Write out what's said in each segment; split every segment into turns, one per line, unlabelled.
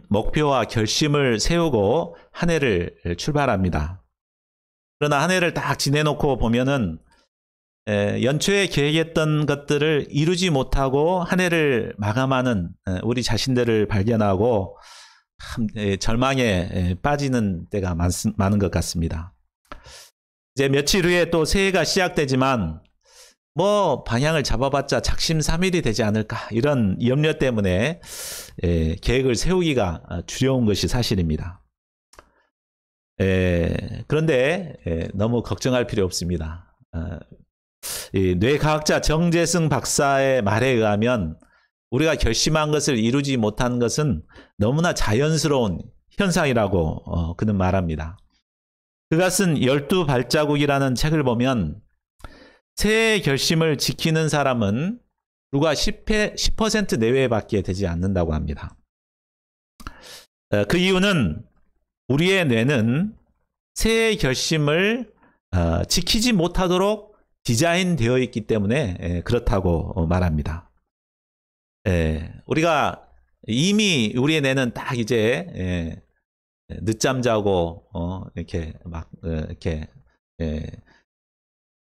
목표와 결심을 세우고 한 해를 출발합니다. 그러나 한 해를 딱 지내놓고 보면은 연초에 계획했던 것들을 이루지 못하고 한 해를 마감하는 우리 자신들을 발견하고 참 절망에 빠지는 때가 많은 것 같습니다. 이제 며칠 후에 또 새해가 시작되지만 뭐 방향을 잡아봤자 작심삼일이 되지 않을까 이런 염려 때문에 계획을 세우기가 두려운 것이 사실입니다. 그런데 너무 걱정할 필요 없습니다. 뇌과학자 정재승 박사의 말에 의하면 우리가 결심한 것을 이루지 못한 것은 너무나 자연스러운 현상이라고 그는 말합니다. 그가 쓴 12발자국이라는 책을 보면 새해 결심을 지키는 사람은 불과 10% 내외밖에 되지 않는다고 합니다. 그 이유는 우리의 뇌는 새해 결심을 지키지 못하도록 디자인되어 있기 때문에 그렇다고 말합니다. 우리가 이미 우리의 뇌는 딱 이제 늦잠 자고 이렇게 막 이렇게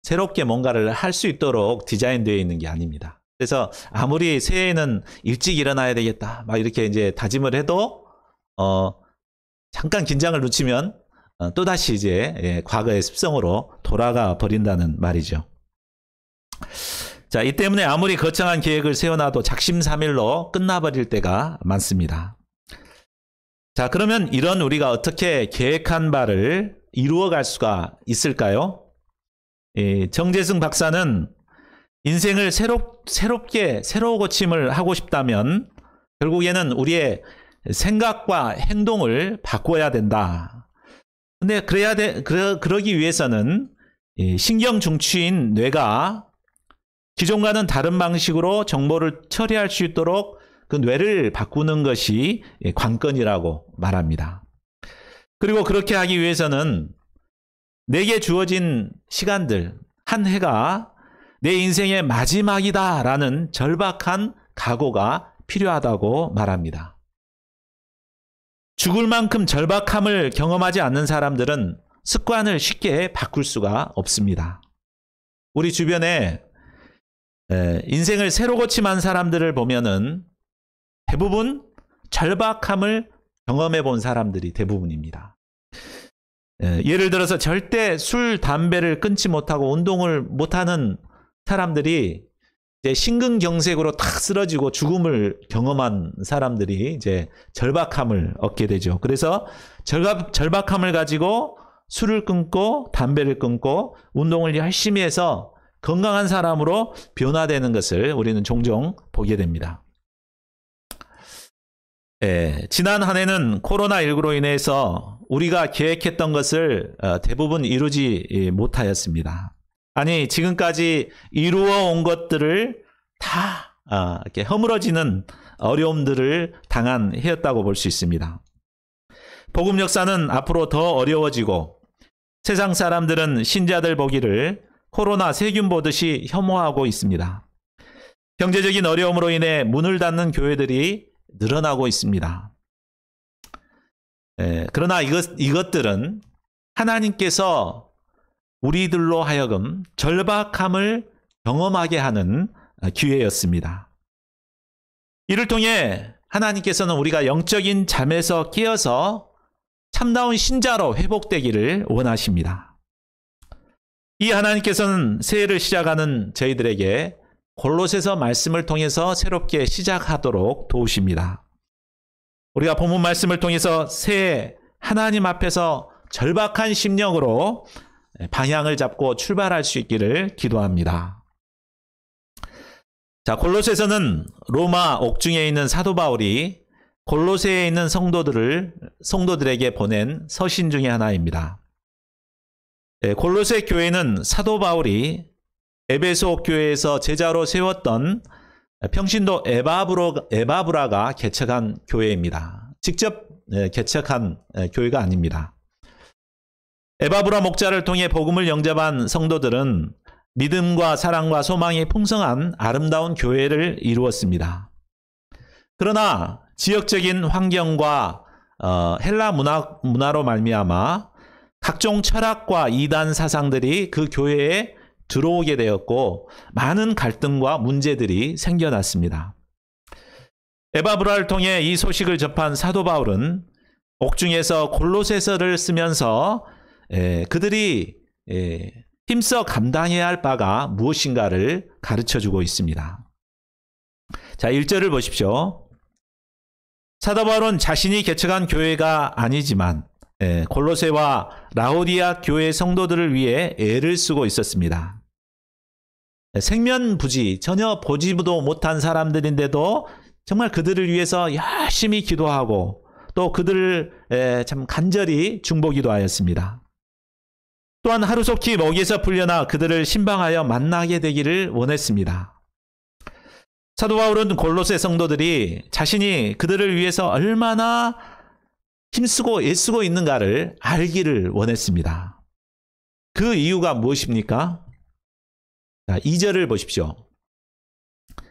새롭게 뭔가를 할 수 있도록 디자인되어 있는 게 아닙니다. 그래서 아무리 새해에는 일찍 일어나야 되겠다 막 이렇게 이제 다짐을 해도 잠깐 긴장을 놓치면 또다시 이제 과거의 습성으로 돌아가 버린다는 말이죠. 자, 이 때문에 아무리 거창한 계획을 세워놔도 작심삼일로 끝나버릴 때가 많습니다. 자, 그러면 이런 우리가 어떻게 계획한 바를 이루어갈 수가 있을까요? 정재승 박사는 인생을 새로 고침을 하고 싶다면 결국에는 우리의 생각과 행동을 바꿔야 된다. 근데 그러기 위해서는 신경 중추인 뇌가 기존과는 다른 방식으로 정보를 처리할 수 있도록 그 뇌를 바꾸는 것이 관건이라고 말합니다. 그리고 그렇게 하기 위해서는 내게 주어진 시간들, 한 해가 내 인생의 마지막이다라는 절박한 각오가 필요하다고 말합니다. 죽을 만큼 절박함을 경험하지 않는 사람들은 습관을 쉽게 바꿀 수가 없습니다. 우리 주변에 인생을 새로 고침한 사람들을 보면은 대부분 절박함을 경험해 본 사람들이 대부분입니다. 예를 들어서 절대 술, 담배를 끊지 못하고 운동을 못하는 사람들이 이제 심근경색으로 탁 쓰러지고 죽음을 경험한 사람들이 이제 절박함을 얻게 되죠. 그래서 절박함을 가지고 술을 끊고 담배를 끊고 운동을 열심히 해서 건강한 사람으로 변화되는 것을 우리는 종종 보게 됩니다. 지난 한 해는 코로나19로 인해서 우리가 계획했던 것을 대부분 이루지 못하였습니다. 아니, 지금까지 이루어 온 것들을 다 이렇게 허물어지는 어려움들을 당한 해였다고 볼 수 있습니다. 복음 역사는 앞으로 더 어려워지고 세상 사람들은 신자들 보기를 코로나 세균 보듯이 혐오하고 있습니다. 경제적인 어려움으로 인해 문을 닫는 교회들이 늘어나고 있습니다. 그러나 이것들은 하나님께서 우리들로 하여금 절박함을 경험하게 하는 기회였습니다. 이를 통해 하나님께서는 우리가 영적인 잠에서 깨어서 참다운 신자로 회복되기를 원하십니다. 이 하나님께서는 새해를 시작하는 저희들에게 골로새서 말씀을 통해서 새롭게 시작하도록 도우십니다. 우리가 본문 말씀을 통해서 새해 하나님 앞에서 절박한 심령으로 방향을 잡고 출발할 수 있기를 기도합니다. 자, 골로새서는 로마 옥중에 있는 사도 바울이 골로새에 있는 성도들에게 보낸 서신 중에 하나입니다. 골로새 교회는 사도 바울이 에베소 교회에서 제자로 세웠던 평신도 에바브라가 개척한 교회입니다. 직접 개척한 교회가 아닙니다. 에바브라 목자를 통해 복음을 영접한 성도들은 믿음과 사랑과 소망이 풍성한 아름다운 교회를 이루었습니다. 그러나 지역적인 환경과 헬라 문화로 말미암아 각종 철학과 이단 사상들이 그 교회에 들어오게 되었고 많은 갈등과 문제들이 생겨났습니다. 에바브라를 통해 이 소식을 접한 사도 바울은 옥중에서 골로새서를 쓰면서 그들이 힘써 감당해야 할 바가 무엇인가를 가르쳐주고 있습니다. 자, 1절을 보십시오. 사도 바울은 자신이 개척한 교회가 아니지만 골로새와 라오디아 교회 성도들을 위해 애를 쓰고 있었습니다. 생면부지, 전혀 보지도 못한 사람들인데도 정말 그들을 위해서 열심히 기도하고 또 그들을 참 간절히 중보기도 하였습니다. 또한 하루속히 목에서 풀려나 그들을 신방하여 만나게 되기를 원했습니다. 사도 바울은 골로새 성도들이 자신이 그들을 위해서 얼마나 힘쓰고 애쓰고 있는가를 알기를 원했습니다. 그 이유가 무엇입니까? 자, 2절을 보십시오.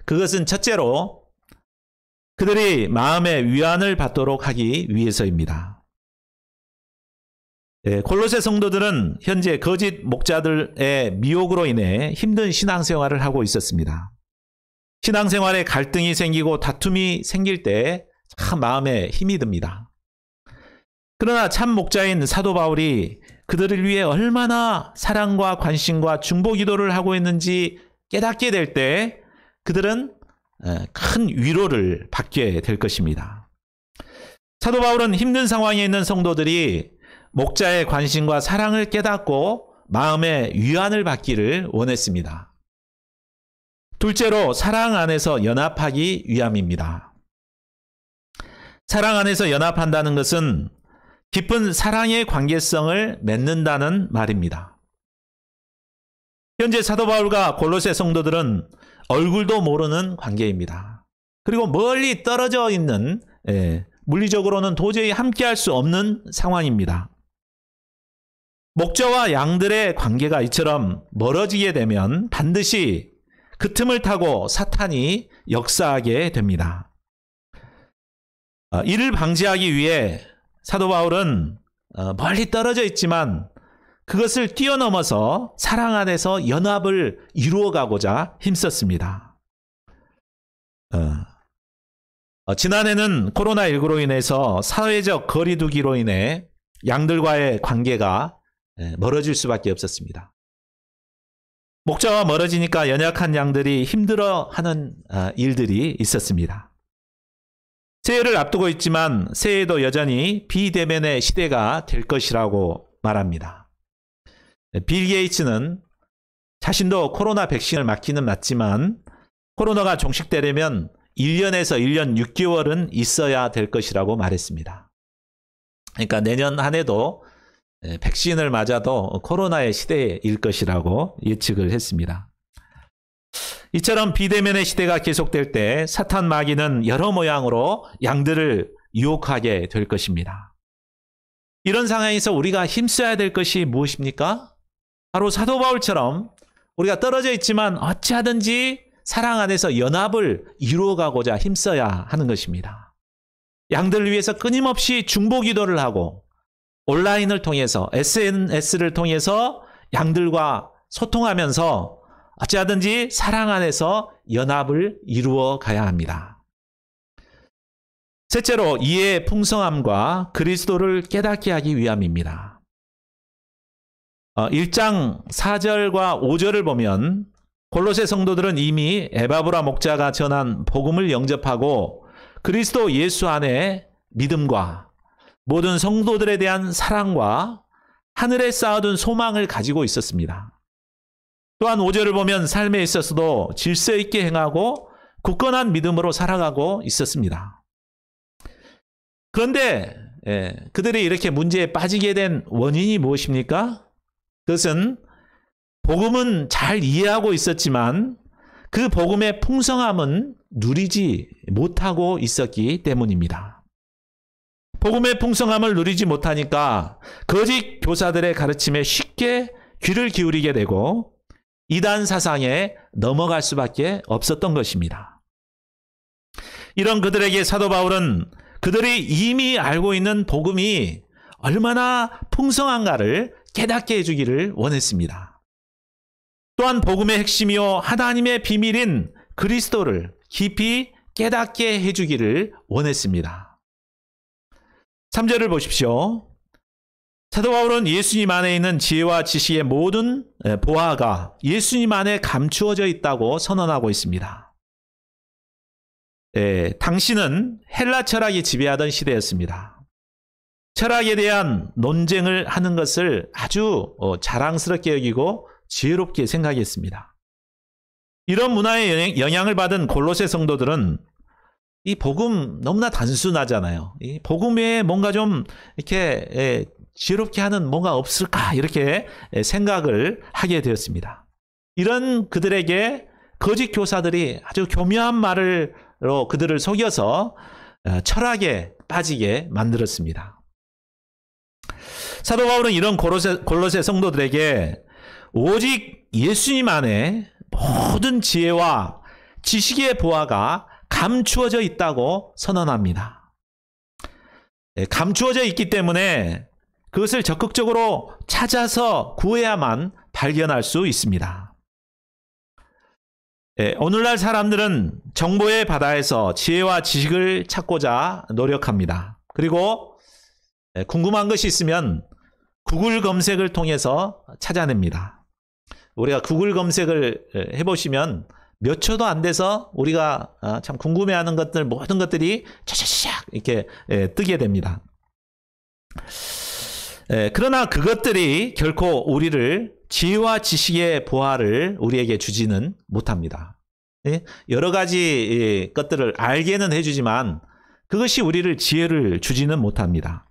그것은 첫째로 그들이 마음의 위안을 받도록 하기 위해서입니다. 골로새 성도들은 현재 거짓 목자들의 미혹으로 인해 힘든 신앙생활을 하고 있었습니다. 신앙생활에 갈등이 생기고 다툼이 생길 때 참 마음에 힘이 듭니다. 그러나 참 목자인 사도 바울이 그들을 위해 얼마나 사랑과 관심과 중보 기도를 하고 있는지 깨닫게 될 때 그들은 큰 위로를 받게 될 것입니다. 사도 바울은 힘든 상황에 있는 성도들이 목자의 관심과 사랑을 깨닫고 마음의 위안을 받기를 원했습니다. 둘째로 사랑 안에서 연합하기 위함입니다. 사랑 안에서 연합한다는 것은 깊은 사랑의 관계성을 맺는다는 말입니다. 현재 사도 바울과 골로새 성도들은 얼굴도 모르는 관계입니다. 그리고 멀리 떨어져 있는 물리적으로는 도저히 함께할 수 없는 상황입니다. 목자와 양들의 관계가 이처럼 멀어지게 되면 반드시 그 틈을 타고 사탄이 역사하게 됩니다. 이를 방지하기 위해 사도 바울은 멀리 떨어져 있지만 그것을 뛰어넘어서 사랑 안에서 연합을 이루어가고자 힘썼습니다. 지난해는 코로나19로 인해서 사회적 거리두기로 인해 양들과의 관계가 멀어질 수밖에 없었습니다. 목자와 멀어지니까 연약한 양들이 힘들어하는 일들이 있었습니다. 새해를 앞두고 있지만 새해도 여전히 비대면의 시대가 될 것이라고 말합니다. 빌 게이츠는 자신도 코로나 백신을 맞기는 맞지만 코로나가 종식되려면 1년에서 1년 6개월은 있어야 될 것이라고 말했습니다. 그러니까 내년 한 해도 백신을 맞아도 코로나의 시대일 것이라고 예측을 했습니다. 이처럼 비대면의 시대가 계속될 때 사탄 마귀는 여러 모양으로 양들을 유혹하게 될 것입니다. 이런 상황에서 우리가 힘써야 될 것이 무엇입니까? 바로 사도 바울처럼 우리가 떨어져 있지만 어찌하든지 사랑 안에서 연합을 이루어가고자 힘써야 하는 것입니다. 양들을 위해서 끊임없이 중보 기도를 하고 온라인을 통해서 SNS를 통해서 양들과 소통하면서 어찌하든지 사랑 안에서 연합을 이루어 가야 합니다. 셋째로 이해의 풍성함과 그리스도를 깨닫게 하기 위함입니다. 1장 4절과 5절을 보면 골로새 성도들은 이미 에바브라 목자가 전한 복음을 영접하고 그리스도 예수 안에 믿음과 모든 성도들에 대한 사랑과 하늘에 쌓아둔 소망을 가지고 있었습니다. 또한 5절을 보면 삶에 있어서도 질서 있게 행하고 굳건한 믿음으로 살아가고 있었습니다. 그런데 그들이 이렇게 문제에 빠지게 된 원인이 무엇입니까? 그것은 복음은 잘 이해하고 있었지만 그 복음의 풍성함은 누리지 못하고 있었기 때문입니다. 복음의 풍성함을 누리지 못하니까 거짓 교사들의 가르침에 쉽게 귀를 기울이게 되고 이단 사상에 넘어갈 수밖에 없었던 것입니다. 이런 그들에게 사도 바울은 그들이 이미 알고 있는 복음이 얼마나 풍성한가를 깨닫게 해주기를 원했습니다. 또한 복음의 핵심이요 하나님의 비밀인 그리스도를 깊이 깨닫게 해주기를 원했습니다. 3절을 보십시오. 사도 바울은 예수님 안에 있는 지혜와 지식의 모든 보화가 예수님 안에 감추어져 있다고 선언하고 있습니다. 당시는 헬라 철학이 지배하던 시대였습니다. 철학에 대한 논쟁을 하는 것을 아주 자랑스럽게 여기고 지혜롭게 생각했습니다. 이런 문화의 영향을 받은 골로새 성도들은 이 복음 너무나 단순하잖아요. 이 복음 외에 뭔가 좀 이렇게 지혜롭게 하는 뭔가 없을까 이렇게 생각을 하게 되었습니다. 이런 그들에게 거짓 교사들이 아주 교묘한 말로 그들을 속여서 철학에 빠지게 만들었습니다. 사도 바울은 이런 골로새 성도들에게 오직 예수님 안에 모든 지혜와 지식의 보화가 감추어져 있다고 선언합니다. 감추어져 있기 때문에 그것을 적극적으로 찾아서 구해야만 발견할 수 있습니다. 오늘날 사람들은 정보의 바다에서 지혜와 지식을 찾고자 노력합니다. 그리고 궁금한 것이 있으면 구글 검색을 통해서 찾아냅니다. 우리가 구글 검색을 해보시면 몇 초도 안 돼서 우리가 참 궁금해하는 것들 모든 것들이 차차차차 이렇게 뜨게 됩니다. 그러나 그것들이 결코 우리를 지혜와 지식의 보화를 우리에게 주지는 못합니다. 여러 가지 것들을 알게는 해주지만 그것이 우리를 지혜를 주지는 못합니다.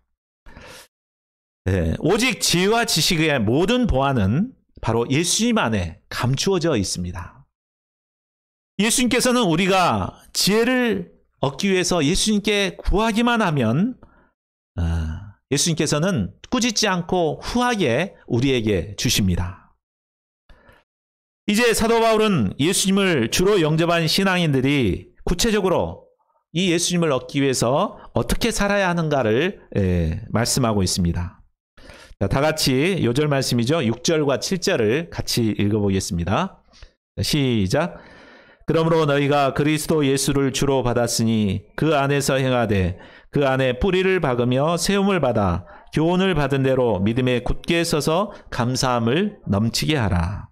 오직 지혜와 지식의 모든 보화는 바로 예수님 안에 감추어져 있습니다. 예수님께서는 우리가 지혜를 얻기 위해서 예수님께 구하기만 하면 예수님께서는 꾸짖지 않고 후하게 우리에게 주십니다. 이제 사도 바울은 예수님을 주로 영접한 신앙인들이 구체적으로 이 예수님을 얻기 위해서 어떻게 살아야 하는가를 말씀하고 있습니다. 자, 다 같이 요절 말씀이죠. 6절과 7절을 같이 읽어보겠습니다. 시작. 그러므로 너희가 그리스도 예수를 주로 받았으니 그 안에서 행하되 그 안에 뿌리를 박으며 세움을 받아 교훈을 받은 대로 믿음에 굳게 서서 감사함을 넘치게 하라.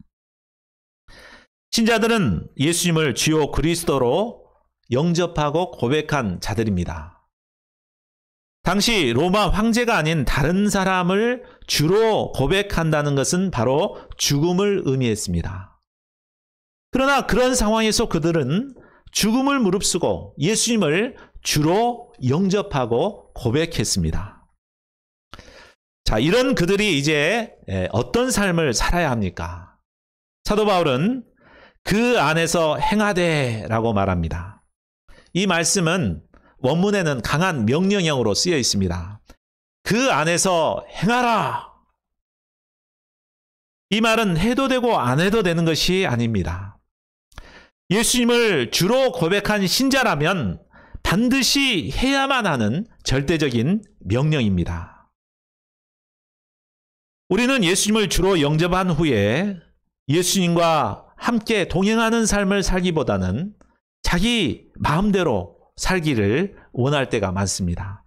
신자들은 예수님을 주요 그리스도로 영접하고 고백한 자들입니다. 당시 로마 황제가 아닌 다른 사람을 주로 고백한다는 것은 바로 죽음을 의미했습니다. 그러나 그런 상황에서 그들은 죽음을 무릅쓰고 예수님을 주로 영접하고 고백했습니다. 자, 이런 그들이 이제 어떤 삶을 살아야 합니까? 사도 바울은 그 안에서 행하되라고 말합니다. 이 말씀은 원문에는 강한 명령형으로 쓰여 있습니다. 그 안에서 행하라. 이 말은 해도 되고 안 해도 되는 것이 아닙니다. 예수님을 주로 고백한 신자라면 반드시 해야만 하는 절대적인 명령입니다. 우리는 예수님을 주로 영접한 후에 예수님과 함께 동행하는 삶을 살기보다는 자기 마음대로 살기를 원할 때가 많습니다.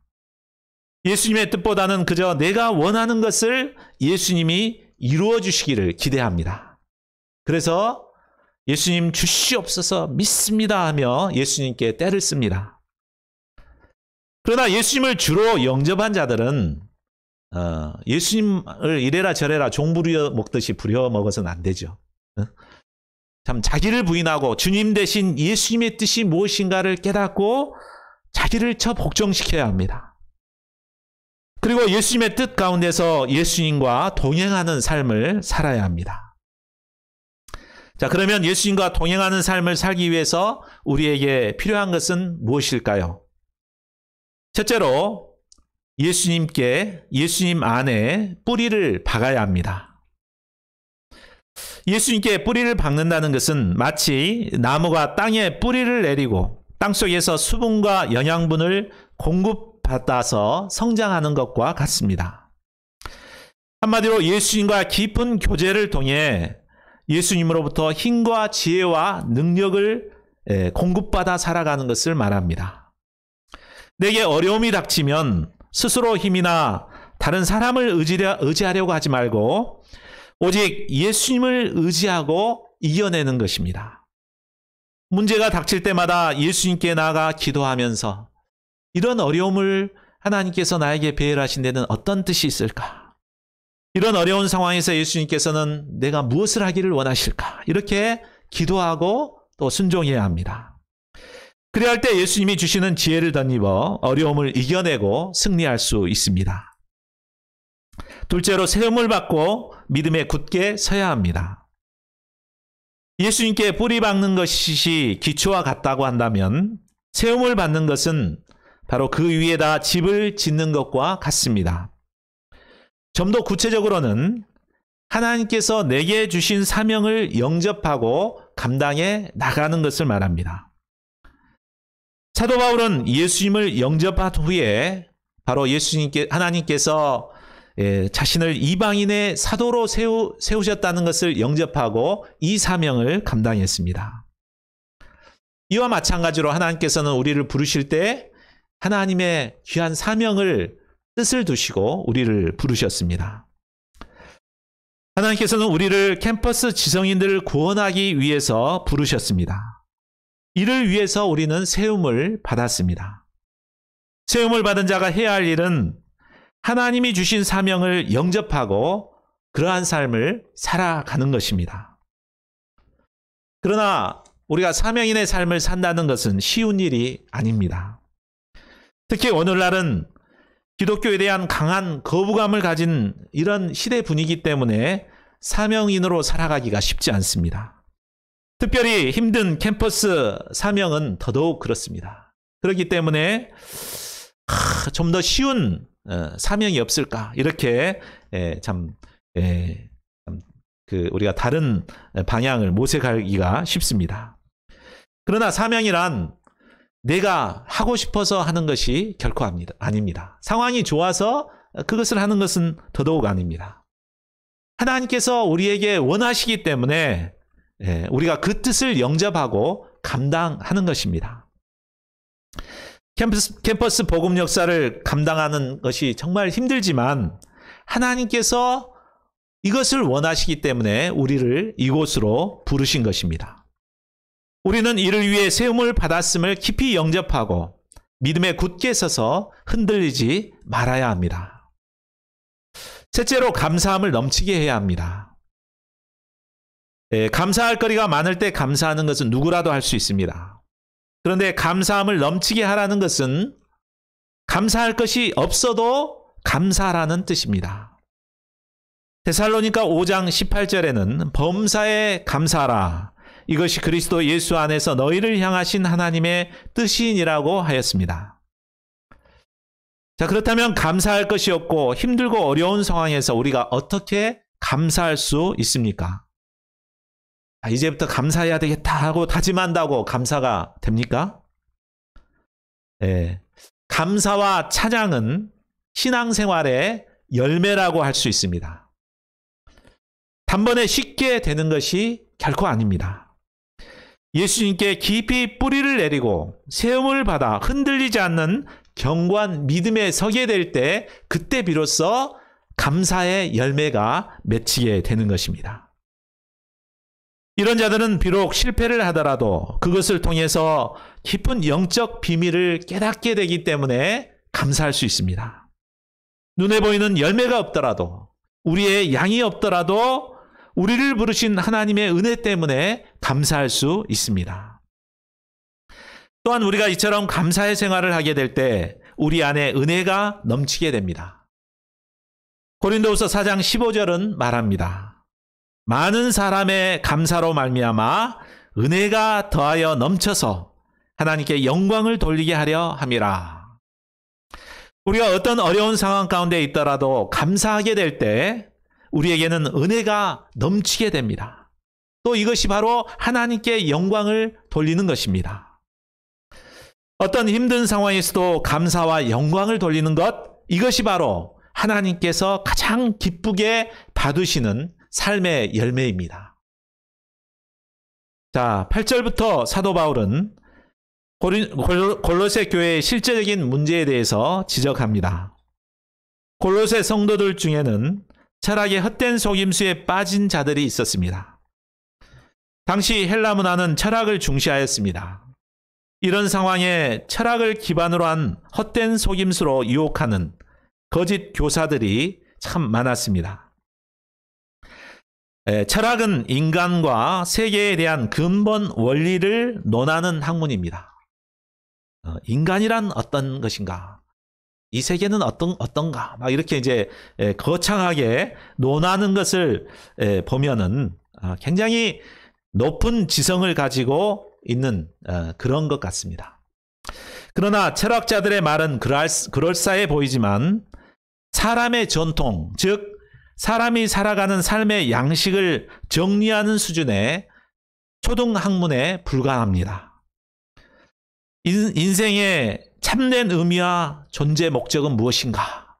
예수님의 뜻보다는 그저 내가 원하는 것을 예수님이 이루어 주시기를 기대합니다. 그래서 예수님 주시옵소서 믿습니다 하며 예수님께 때를 씁니다. 그러나 예수님을 주로 영접한 자들은 예수님을 이래라 저래라 종 부려 먹듯이 부려 먹어서는 안 되죠. 참 자기를 부인하고 주님 대신 예수님의 뜻이 무엇인가를 깨닫고 자기를 복종시켜야 합니다. 그리고 예수님의 뜻 가운데서 예수님과 동행하는 삶을 살아야 합니다. 자, 그러면 예수님과 동행하는 삶을 살기 위해서 우리에게 필요한 것은 무엇일까요? 첫째로 예수님 안에 뿌리를 박아야 합니다. 예수님께 뿌리를 박는다는 것은 마치 나무가 땅에 뿌리를 내리고 땅속에서 수분과 영양분을 공급받아서 성장하는 것과 같습니다. 한마디로 예수님과 깊은 교제를 통해 예수님으로부터 힘과 지혜와 능력을 공급받아 살아가는 것을 말합니다. 내게 어려움이 닥치면 스스로 힘이나 다른 사람을 의지하려고 하지 말고 오직 예수님을 의지하고 이겨내는 것입니다. 문제가 닥칠 때마다 예수님께 나아가 기도하면서 이런 어려움을 하나님께서 나에게 배열하신 데는 어떤 뜻이 있을까? 이런 어려운 상황에서 예수님께서는 내가 무엇을 하기를 원하실까? 이렇게 기도하고 또 순종해야 합니다. 그래야 할 때 예수님이 주시는 지혜를 덧입어 어려움을 이겨내고 승리할 수 있습니다. 둘째로 세움을 받고 믿음에 굳게 서야 합니다. 예수님께 뿌리 박는 것이 기초와 같다고 한다면 세움을 받는 것은 바로 그 위에다 집을 짓는 것과 같습니다. 좀 더 구체적으로는 하나님께서 내게 주신 사명을 영접하고 감당해 나가는 것을 말합니다. 사도 바울은 예수님을 영접한 후에 바로 하나님께서 자신을 이방인의 사도로 세우셨다는 것을 영접하고 이 사명을 감당했습니다. 이와 마찬가지로 하나님께서는 우리를 부르실 때 하나님의 귀한 사명을 뜻을 두시고 우리를 부르셨습니다. 하나님께서는 우리를 캠퍼스 지성인들을 구원하기 위해서 부르셨습니다. 이를 위해서 우리는 세움을 받았습니다. 세움을 받은 자가 해야 할 일은 하나님이 주신 사명을 영접하고 그러한 삶을 살아가는 것입니다. 그러나 우리가 사명인의 삶을 산다는 것은 쉬운 일이 아닙니다. 특히 오늘날은 기독교에 대한 강한 거부감을 가진 이런 시대 분위기 때문에 사명인으로 살아가기가 쉽지 않습니다. 특별히 힘든 캠퍼스 사명은 더더욱 그렇습니다. 그렇기 때문에 좀 더 쉬운 사명이 없을까? 이렇게 우리가 다른 방향을 모색하기가 쉽습니다. 그러나 사명이란 내가 하고 싶어서 하는 것이 결코 아닙니다. 상황이 좋아서 그것을 하는 것은 더더욱 아닙니다. 하나님께서 우리에게 원하시기 때문에 우리가 그 뜻을 영접하고 감당하는 것입니다. 캠퍼스 복음 역사를 감당하는 것이 정말 힘들지만 하나님께서 이것을 원하시기 때문에 우리를 이곳으로 부르신 것입니다. 우리는 이를 위해 세움을 받았음을 깊이 영접하고 믿음에 굳게 서서 흔들리지 말아야 합니다. 셋째로 감사함을 넘치게 해야 합니다. 감사할 거리가 많을 때 감사하는 것은 누구라도 할 수 있습니다. 그런데 감사함을 넘치게 하라는 것은 감사할 것이 없어도 감사라는 뜻입니다. 데살로니가 5장 18절에는 범사에 감사하라. 이것이 그리스도 예수 안에서 너희를 향하신 하나님의 뜻이니라고 하였습니다. 자, 그렇다면 감사할 것이 없고 힘들고 어려운 상황에서 우리가 어떻게 감사할 수 있습니까? 이제부터 감사해야 되겠다 하고 다짐한다고 감사가 됩니까? 감사와 찬양은 신앙생활의 열매라고 할 수 있습니다. 단번에 쉽게 되는 것이 결코 아닙니다. 예수님께 깊이 뿌리를 내리고 세움을 받아 흔들리지 않는 견고한 믿음에 서게 될 때 그때 비로소 감사의 열매가 맺히게 되는 것입니다. 이런 자들은 비록 실패를 하더라도 그것을 통해서 깊은 영적 비밀을 깨닫게 되기 때문에 감사할 수 있습니다. 눈에 보이는 열매가 없더라도 우리의 양이 없더라도 우리를 부르신 하나님의 은혜 때문에 감사할 수 있습니다. 또한 우리가 이처럼 감사의 생활을 하게 될 때 우리 안에 은혜가 넘치게 됩니다. 고린도후서 4장 15절은 말합니다. 많은 사람의 감사로 말미암아 은혜가 더하여 넘쳐서 하나님께 영광을 돌리게 하려 함이라. 우리가 어떤 어려운 상황 가운데 있더라도 감사하게 될 때 우리에게는 은혜가 넘치게 됩니다. 또 이것이 바로 하나님께 영광을 돌리는 것입니다. 어떤 힘든 상황에서도 감사와 영광을 돌리는 것, 이것이 바로 하나님께서 가장 기쁘게 받으시는 삶의 열매입니다. 자, 8절부터 사도 바울은 골로새 교회의 실제적인 문제에 대해서 지적합니다. 골로새 성도들 중에는 철학의 헛된 속임수에 빠진 자들이 있었습니다. 당시 헬라 문화는 철학을 중시하였습니다. 이런 상황에 철학을 기반으로 한 헛된 속임수로 유혹하는 거짓 교사들이 참 많았습니다. 철학은 인간과 세계에 대한 근본 원리를 논하는 학문입니다. 인간이란 어떤 것인가? 이 세계는 어떤가? 막 이렇게 이제 거창하게 논하는 것을 보면은 굉장히 높은 지성을 가지고 있는 그런 것 같습니다. 그러나 철학자들의 말은 그럴싸해 보이지만 사람의 전통, 즉 사람이 살아가는 삶의 양식을 정리하는 수준의 초등학문에 불과합니다. 인생의 참된 의미와 존재 목적은 무엇인가?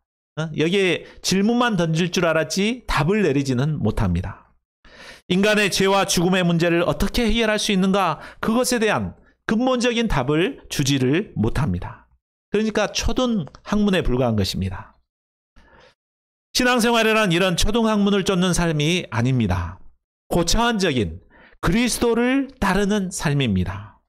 여기에 질문만 던질 줄 알았지 답을 내리지는 못합니다. 인간의 죄와 죽음의 문제를 어떻게 해결할 수 있는가? 그것에 대한 근본적인 답을 주지를 못합니다. 그러니까 초등학문에 불과한 것입니다. 신앙생활이란 이런 초등학문을 쫓는 삶이 아닙니다. 고차원적인 그리스도를 따르는 삶입니다.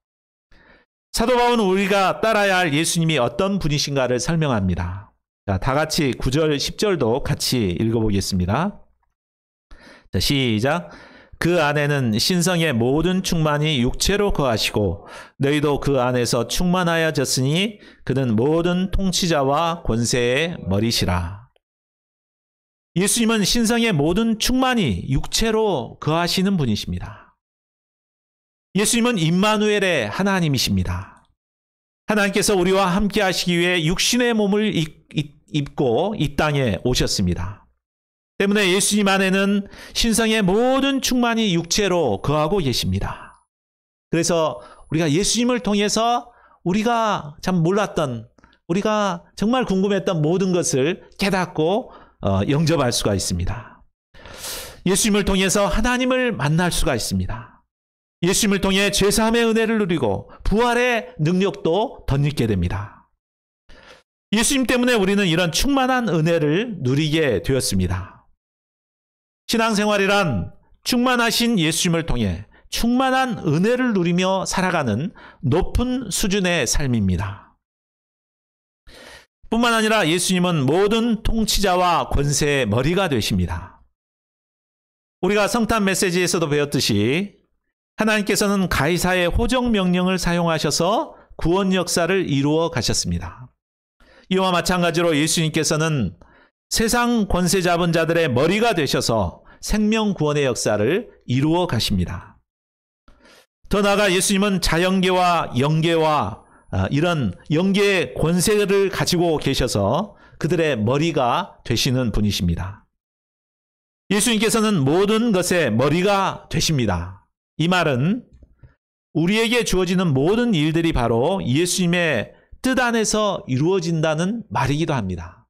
사도 바울은 우리가 따라야 할 예수님이 어떤 분이신가를 설명합니다. 자, 다 같이 9절, 10절도 같이 읽어보겠습니다. 자, 시작. 그 안에는 신성의 모든 충만이 육체로 거하시고 너희도 그 안에서 충만하여졌으니 그는 모든 통치자와 권세의 머리시라. 예수님은 신성의 모든 충만이 육체로 거하시는 분이십니다. 예수님은 임마누엘의 하나님이십니다. 하나님께서 우리와 함께 하시기 위해 육신의 몸을 입고 이 땅에 오셨습니다. 때문에 예수님 안에는 신성의 모든 충만이 육체로 거하고 계십니다. 그래서 우리가 예수님을 통해서 우리가 참 몰랐던, 우리가 정말 궁금했던 모든 것을 깨닫고 영접할 수가 있습니다. 예수님을 통해서 하나님을 만날 수가 있습니다. 예수님을 통해 죄사함의 은혜를 누리고 부활의 능력도 덧입게 됩니다. 예수님 때문에 우리는 이런 충만한 은혜를 누리게 되었습니다. 신앙생활이란 충만하신 예수님을 통해 충만한 은혜를 누리며 살아가는 높은 수준의 삶입니다. 뿐만 아니라 예수님은 모든 통치자와 권세의 머리가 되십니다. 우리가 성탄 메시지에서도 배웠듯이 하나님께서는 가이사의 호정 명령을 사용하셔서 구원 역사를 이루어 가셨습니다. 이와 마찬가지로 예수님께서는 세상 권세 잡은 자들의 머리가 되셔서 생명 구원의 역사를 이루어 가십니다. 더 나아가 예수님은 자연계와 영계와 이런 영계의 권세를 가지고 계셔서 그들의 머리가 되시는 분이십니다. 예수님께서는 모든 것의 머리가 되십니다. 이 말은 우리에게 주어지는 모든 일들이 바로 예수님의 뜻 안에서 이루어진다는 말이기도 합니다.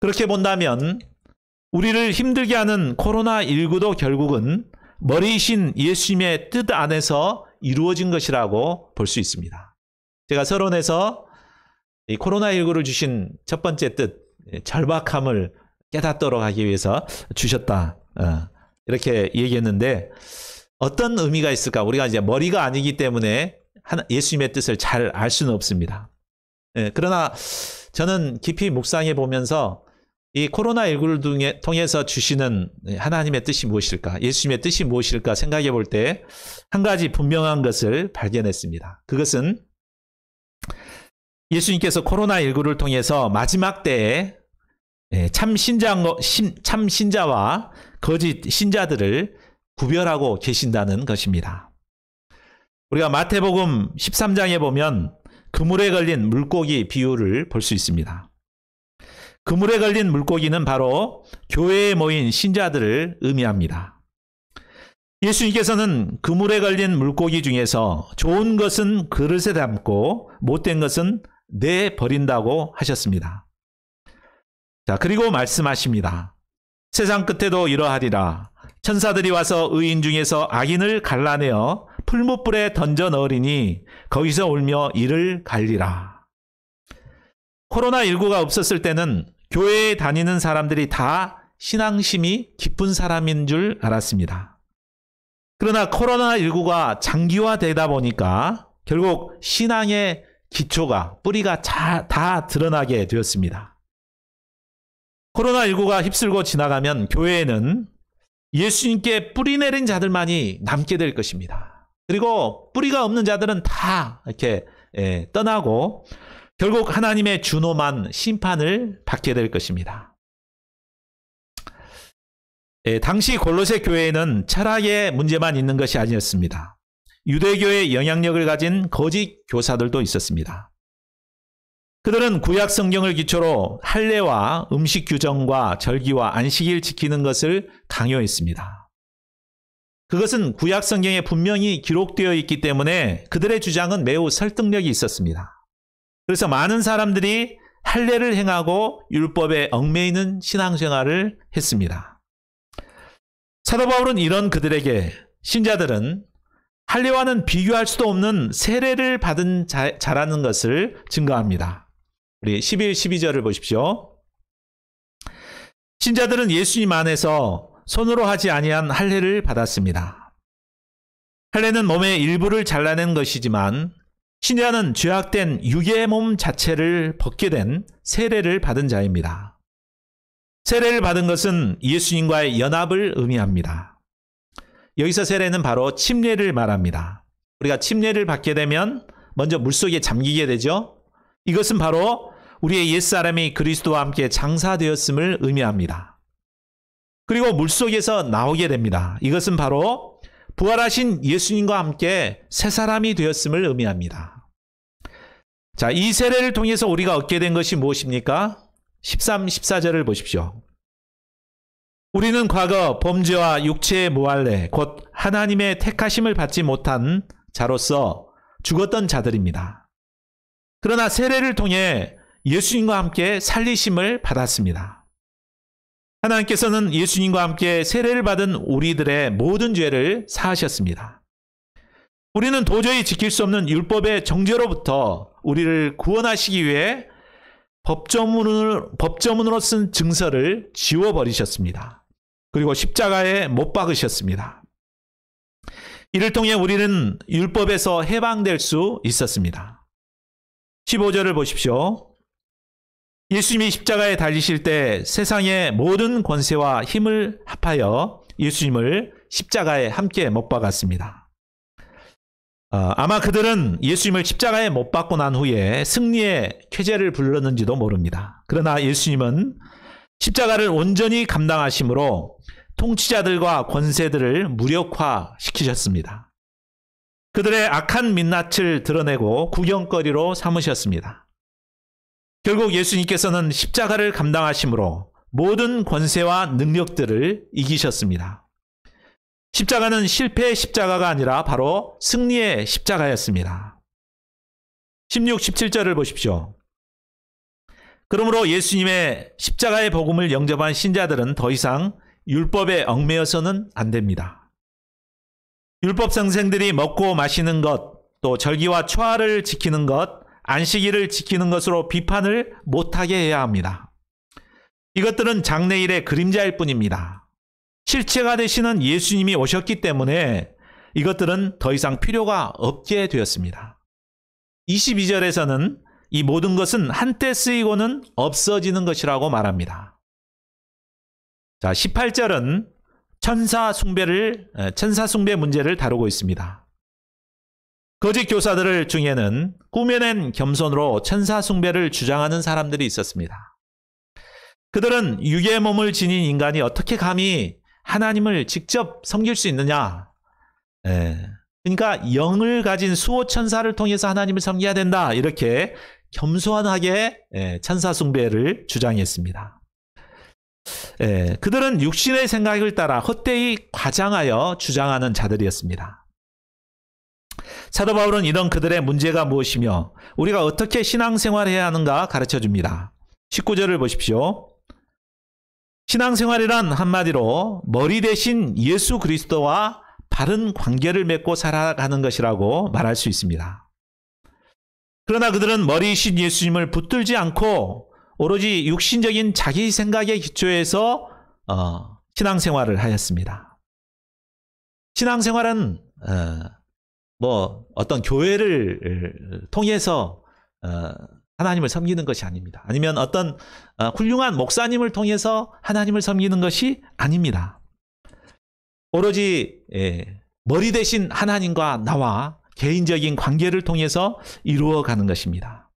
그렇게 본다면 우리를 힘들게 하는 코로나19도 결국은 머리이신 예수님의 뜻 안에서 이루어진 것이라고 볼 수 있습니다. 제가 서론에서 이 코로나19를 주신 첫 번째 뜻, 절박함을 깨닫도록 하기 위해서 주셨다. 이렇게 얘기했는데 어떤 의미가 있을까? 우리가 이제 머리가 아니기 때문에 예수님의 뜻을 잘 알 수는 없습니다. 그러나 저는 깊이 묵상해 보면서 이 코로나19를 통해서 주시는 하나님의 뜻이 무엇일까? 예수님의 뜻이 무엇일까? 생각해 볼 때 한 가지 분명한 것을 발견했습니다. 그것은 예수님께서 코로나19를 통해서 마지막 때에 참 신자와 거짓 신자들을 구별하고 계신다는 것입니다. 우리가 마태복음 13장에 보면 그물에 걸린 물고기 비유를 볼 수 있습니다. 그물에 걸린 물고기는 바로 교회에 모인 신자들을 의미합니다. 예수님께서는 그물에 걸린 물고기 중에서 좋은 것은 그릇에 담고 못된 것은 내버린다고 하셨습니다. 자, 그리고 말씀하십니다. 세상 끝에도 이러하리라. 천사들이 와서 의인 중에서 악인을 갈라내어 풀무불에 던져 넣으리니 거기서 울며 이를 갈리라. 코로나19가 없었을 때는 교회에 다니는 사람들이 다 신앙심이 깊은 사람인 줄 알았습니다. 그러나 코로나19가 장기화되다 보니까 결국 신앙의 기초가, 뿌리가 다 드러나게 되었습니다. 코로나19가 휩쓸고 지나가면 교회에는 예수님께 뿌리 내린 자들만이 남게 될 것입니다. 그리고 뿌리가 없는 자들은 다 이렇게 떠나고 결국 하나님의 준엄한 심판을 받게 될 것입니다. 당시 골로새 교회에는 철학의 문제만 있는 것이 아니었습니다. 유대교의 영향력을 가진 거짓 교사들도 있었습니다. 그들은 구약 성경을 기초로 할례와 음식 규정과 절기와 안식일 지키는 것을 강요했습니다. 그것은 구약 성경에 분명히 기록되어 있기 때문에 그들의 주장은 매우 설득력이 있었습니다. 그래서 많은 사람들이 할례를 행하고 율법에 얽매이는 신앙생활을 했습니다. 사도 바울은 이런 그들에게 신자들은 할례와는 비교할 수도 없는 세례를 받은 자라는 것을 증거합니다. 우리 11, 12절을 보십시오. 신자들은 예수님 안에서 손으로 하지 아니한 할례를 받았습니다. 할례는 몸의 일부를 잘라낸 것이지만 신자는 죄악된 육의 몸 자체를 벗게 된 세례를 받은 자입니다. 세례를 받은 것은 예수님과의 연합을 의미합니다. 여기서 세례는 바로 침례를 말합니다. 우리가 침례를 받게 되면 먼저 물속에 잠기게 되죠. 이것은 바로 우리의 옛사람이 그리스도와 함께 장사되었음을 의미합니다. 그리고 물속에서 나오게 됩니다. 이것은 바로 부활하신 예수님과 함께 새 사람이 되었음을 의미합니다. 자, 이 세례를 통해서 우리가 얻게 된 것이 무엇입니까? 13, 14절을 보십시오. 우리는 과거 범죄와 육체의 무할례, 곧 하나님의 택하심을 받지 못한 자로서 죽었던 자들입니다. 그러나 세례를 통해 예수님과 함께 살리심을 받았습니다. 하나님께서는 예수님과 함께 세례를 받은 우리들의 모든 죄를 사하셨습니다. 우리는 도저히 지킬 수 없는 율법의 정죄로부터 우리를 구원하시기 위해 법조문으로 쓴 증서를 지워버리셨습니다. 그리고 십자가에 못 박으셨습니다. 이를 통해 우리는 율법에서 해방될 수 있었습니다. 15절을 보십시오. 예수님이 십자가에 달리실 때 세상의 모든 권세와 힘을 합하여 예수님을 십자가에 함께 못 박았습니다. 아마 그들은 예수님을 십자가에 못 박고 난 후에 승리의 쾌제를 불렀는지도 모릅니다. 그러나 예수님은 십자가를 온전히 감당하심으로 통치자들과 권세들을 무력화시키셨습니다. 그들의 악한 민낯을 드러내고 구경거리로 삼으셨습니다. 결국 예수님께서는 십자가를 감당하심으로 모든 권세와 능력들을 이기셨습니다. 십자가는 실패의 십자가가 아니라 바로 승리의 십자가였습니다. 16, 17절을 보십시오. 그러므로 예수님의 십자가의 복음을 영접한 신자들은 더 이상 율법에 얽매여서는 안 됩니다. 율법 선생들이 먹고 마시는 것, 또 절기와 초하를 지키는 것, 안식일을 지키는 것으로 비판을 못하게 해야 합니다. 이것들은 장래일의 그림자일 뿐입니다. 실체가 되시는 예수님이 오셨기 때문에 이것들은 더 이상 필요가 없게 되었습니다. 22절에서는 이 모든 것은 한때 쓰이고는 없어지는 것이라고 말합니다. 자, 18절은 천사 숭배 문제를 다루고 있습니다. 거짓 교사들 중에는 꾸며낸 겸손으로 천사 숭배를 주장하는 사람들이 있었습니다. 그들은 육의 몸을 지닌 인간이 어떻게 감히 하나님을 직접 섬길 수 있느냐. 그러니까 영을 가진 수호 천사를 통해서 하나님을 섬겨야 된다. 이렇게 겸손하게 천사 숭배를 주장했습니다. 그들은 육신의 생각을 따라 헛되이 과장하여 주장하는 자들이었습니다. 사도 바울은 이런 그들의 문제가 무엇이며 우리가 어떻게 신앙생활해야 하는가 가르쳐 줍니다. 19절을 보십시오. 신앙생활이란 한마디로 머리 대신 예수 그리스도와 바른 관계를 맺고 살아가는 것이라고 말할 수 있습니다. 그러나 그들은 머리이신 예수님을 붙들지 않고 오로지 육신적인 자기 생각에 기초해서 신앙생활을 하였습니다. 신앙생활은 어떤 교회를 통해서 하나님을 섬기는 것이 아닙니다. 아니면 어떤 훌륭한 목사님을 통해서 하나님을 섬기는 것이 아닙니다. 오로지 머리 대신 하나님과 나와 개인적인 관계를 통해서 이루어가는 것입니다.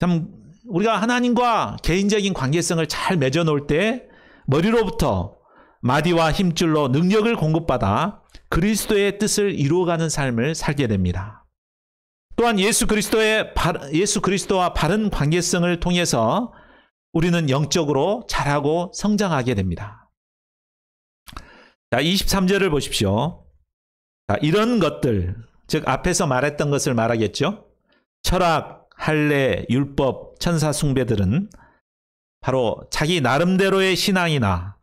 참 우리가 하나님과 개인적인 관계성을 잘 맺어놓을 때 머리로부터 마디와 힘줄로 능력을 공급받아 그리스도의 뜻을 이루어가는 삶을 살게 됩니다. 또한 예수 그리스도와 바른 관계성을 통해서 우리는 영적으로 자라고 성장하게 됩니다. 자, 23절을 보십시오. 자, 이런 것들, 즉 앞에서 말했던 것을 말하겠죠. 철학, 할례, 율법, 천사 숭배들은 바로 자기 나름대로의 신앙이나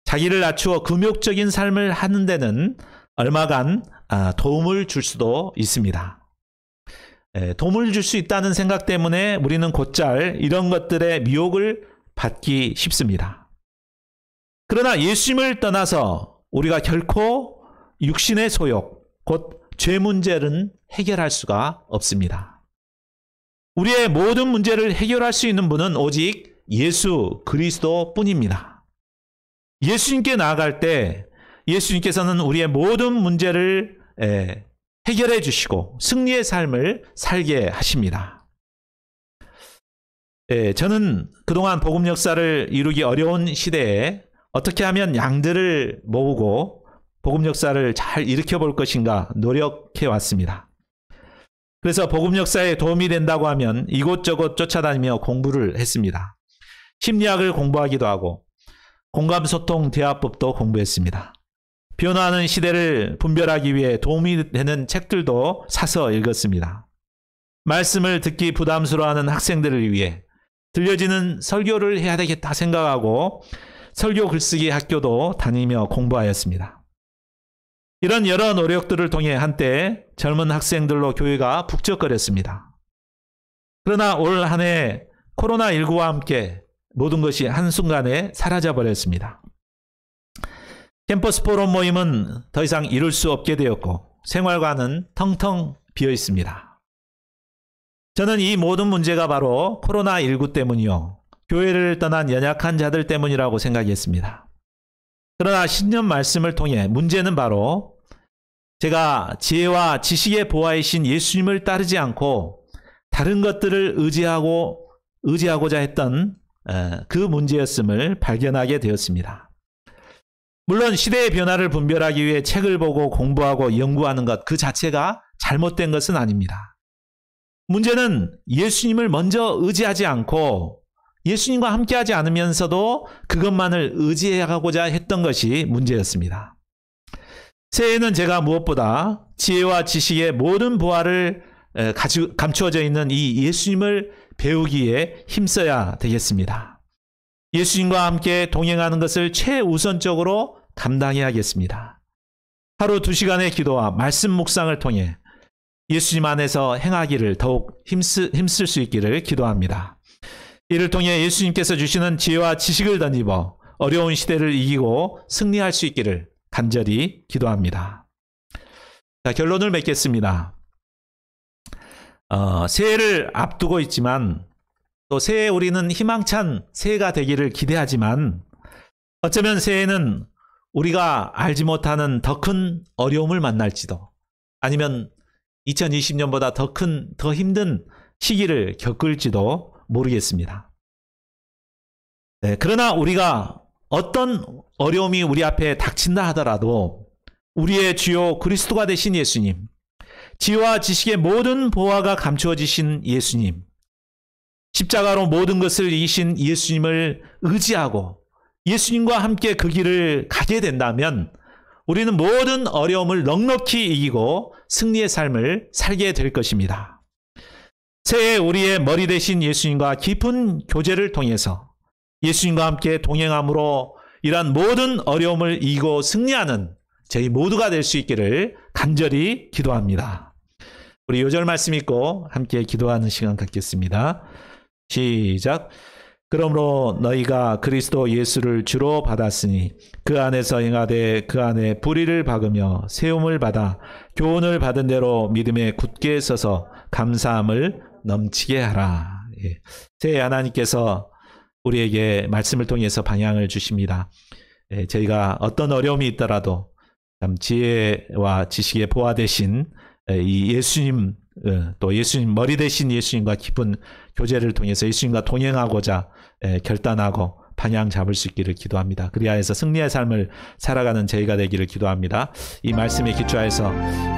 자기를 낮추어 금욕적인 삶을 하는 데는 얼마간 도움을 줄 수도 있습니다. 도움을 줄 수 있다는 생각 때문에 우리는 곧잘 이런 것들의 미혹을 받기 쉽습니다. 그러나 예수님을 떠나서 우리가 결코 육신의 소욕, 곧 죄 문제는 해결할 수가 없습니다. 우리의 모든 문제를 해결할 수 있는 분은 오직 예수 그리스도 뿐입니다. 예수님께 나아갈 때 예수님께서는 우리의 모든 문제를 해결해 주시고 승리의 삶을 살게 하십니다. 저는 그동안 복음 역사를 이루기 어려운 시대에 어떻게 하면 양들을 모으고 복음 역사를 잘 일으켜 볼 것인가 노력해 왔습니다. 그래서 복음 역사에 도움이 된다고 하면 이곳저곳 쫓아다니며 공부를 했습니다. 심리학을 공부하기도 하고 공감소통 대화법도 공부했습니다. 변화하는 시대를 분별하기 위해 도움이 되는 책들도 사서 읽었습니다. 말씀을 듣기 부담스러워하는 학생들을 위해 들려지는 설교를 해야 되겠다 생각하고 설교 글쓰기 학교도 다니며 공부하였습니다. 이런 여러 노력들을 통해 한때 젊은 학생들로 교회가 북적거렸습니다. 그러나 올 한 해 코로나19와 함께 모든 것이 한순간에 사라져버렸습니다. 캠퍼스 포럼 모임은 더 이상 이룰 수 없게 되었고 생활관은 텅텅 비어 있습니다. 저는 이 모든 문제가 바로 코로나19 때문이요. 교회를 떠난 연약한 자들 때문이라고 생각했습니다. 그러나 신년 말씀을 통해 문제는 바로 제가 지혜와 지식의 보화이신 예수님을 따르지 않고 다른 것들을 의지하고자 했던 그 문제였음을 발견하게 되었습니다. 물론 시대의 변화를 분별하기 위해 책을 보고 공부하고 연구하는 것 그 자체가 잘못된 것은 아닙니다. 문제는 예수님을 먼저 의지하지 않고 예수님과 함께하지 않으면서도 그것만을 의지하고자 했던 것이 문제였습니다. 새해에는 제가 무엇보다 지혜와 지식의 모든 보화를 감추어져 있는 이 예수님을 배우기에 힘써야 되겠습니다. 예수님과 함께 동행하는 것을 최우선적으로 감당해야겠습니다. 하루 2시간의 기도와 말씀 묵상을 통해 예수님 안에서 행하기를 더욱 힘쓸 수 있기를 기도합니다. 이를 통해 예수님께서 주시는 지혜와 지식을 덧입어 어려운 시대를 이기고 승리할 수 있기를 간절히 기도합니다. 자, 결론을 맺겠습니다. 새해를 앞두고 있지만 또 새해 우리는 희망찬 새해가 되기를 기대하지만 어쩌면 새해는 우리가 알지 못하는 더 큰 어려움을 만날지도 아니면 2020년보다 더 힘든 시기를 겪을지도 모르겠습니다. 네, 그러나 우리가 어떤 어려움이 우리 앞에 닥친다 하더라도 우리의 주요 그리스도가 되신 예수님, 지혜와 지식의 모든 보화가 감추어지신 예수님, 십자가로 모든 것을 이기신 예수님을 의지하고 예수님과 함께 그 길을 가게 된다면 우리는 모든 어려움을 넉넉히 이기고 승리의 삶을 살게 될 것입니다. 새해 우리의 머리 되신 예수님과 깊은 교제를 통해서 예수님과 함께 동행함으로 이러한 모든 어려움을 이기고 승리하는 저희 모두가 될 수 있기를 간절히 기도합니다. 우리 요절 말씀 읽고 함께 기도하는 시간 갖겠습니다. 시작. 그러므로 너희가 그리스도 예수를 주로 받았으니 그 안에서 행하되 그 안에 불의를 박으며 세움을 받아 교훈을 받은 대로 믿음에 굳게 서서 감사함을 넘치게 하라. 예. 새해 하나님께서 우리에게 말씀을 통해서 방향을 주십니다. 예, 저희가 어떤 어려움이 있더라도 참 지혜와 지식의 보화 되신 이 예수님, 또 예수님 머리 되신 예수님과 깊은 교제를 통해서 예수님과 동행하고자 결단하고 방향 잡을 수 있기를 기도합니다. 그리하여서 승리의 삶을 살아가는 저희가 되기를 기도합니다. 이 말씀에 기초하여서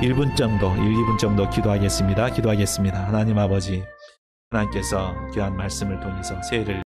1분 정도, 2분 정도 기도하겠습니다. 하나님 아버지, 하나님께서 귀한 말씀을 통해서 새해를